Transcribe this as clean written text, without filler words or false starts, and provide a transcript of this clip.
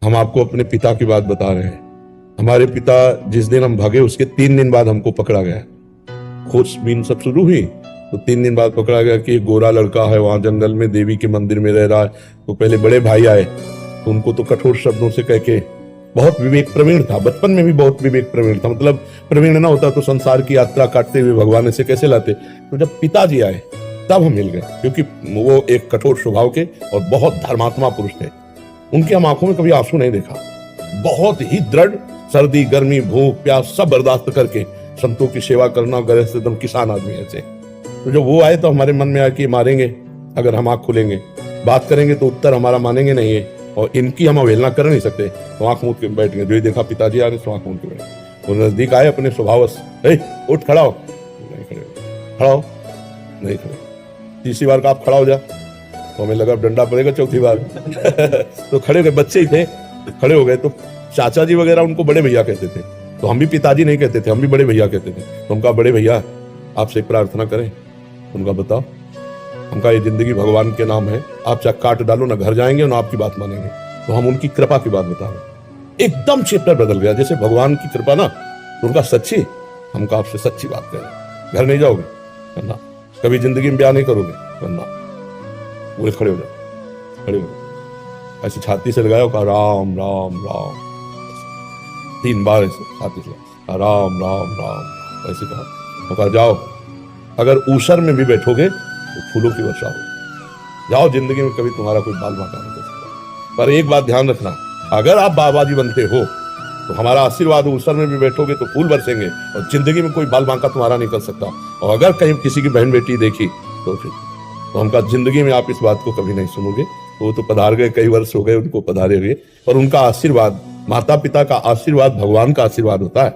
हम आपको अपने पिता की बात बता रहे हैं। हमारे पिता जिस दिन हम भागे उसके 3 दिन बाद हमको पकड़ा गया। खोजबीन सब शुरू हुई तो 3 दिन बाद पकड़ा गया कि एक गोरा लड़का है वहां जंगल में देवी के मंदिर में रह रहा है। तो पहले बड़े भाई आए तो उनको तो कठोर शब्दों से कह के, बहुत विवेक प्रवीण था, बचपन में भी बहुत विवेक प्रवीण था, मतलब प्रवीण ना होता तो संसार की यात्रा काटते हुए भगवान से कैसे लाते। तो जब पिताजी आए तब हम मिल गए, क्योंकि वो एक कठोर स्वभाव के और बहुत धर्मात्मा पुरुष थे। उनकी हम आंखों में कभी आंसू नहीं देखा। बहुत ही दृढ़, सर्दी गर्मी भूख प्यास सब बर्दाश्त करके संतों की सेवा करना, गरज से एकदम किसान आदमी ऐसे। तो जब वो आए तो हमारे मन में आया कि मारेंगे अगर हम आंख खुलेंगे, बात करेंगे तो उत्तर हमारा मानेंगे नहीं है, और इनकी हम अवहेलना कर नहीं सकते। तो आंख मूंद के बैठ गए। जो ही देखा पिताजी आ रहे तो आंख मूंद के बैठ। वो नजदीक आए अपने स्वभावश, उठ खड़ा हो, नहीं खड़े, खड़ा हो, नहीं खड़े। तीसरी बार का आप खड़ा हो जा तो हमें लगा डंडा पड़ेगा, चौथी बार तो खड़े हो गए। बच्चे ही थे, खड़े हो गए। तो चाचा जी वगैरह उनको बड़े भैया कहते थे, तो हम भी पिताजी नहीं कहते थे, हम भी बड़े भैया कहते थे। तो उनका बड़े भैया आपसे एक प्रार्थना करें। उनका बताओ, उनका ये जिंदगी भगवान के नाम है, आप चाहे काट डालो ना घर जाएंगे ना आपकी बात मानेंगे। तो हम उनकी कृपा की बात बता रहे। एकदम चैप्टर बदल गया, जैसे भगवान की कृपा ना, तो उनका सच्ची, हमका आपसे सच्ची बात करें। घर नहीं जाओगे करना, कभी जिंदगी में ब्याह नहीं करोगे करना। बोले खड़े हो जाओ, खड़े हो जाओ। ऐसे छाती से लगाया, कहा राम राम राम, 3 बार ऐसे छाती से राम राम राम ऐसे कहा। कहा जाओ, अगर ऊसर में भी बैठोगे तो फूलों की वर्षा हो। जाओ, जिंदगी में कभी तुम्हारा कोई बाल बांका नहीं कर सकता। पर एक बात ध्यान रखना, अगर आप बाबाजी बनते हो तो हमारा आशीर्वाद, ऊसर में भी बैठोगे तो फूल बरसेंगे, और जिंदगी में कोई बाल बांका तुम्हारा नहीं कर सकता। और अगर कहीं किसी की बहन बेटी देखी तो फिर तो हमका जिंदगी में आप इस बात को कभी नहीं सुनोगे। तो वो तो पधार गए, कई वर्ष हो गए उनको पधारे हुए, और उनका आशीर्वाद, माता पिता का आशीर्वाद भगवान का आशीर्वाद होता है।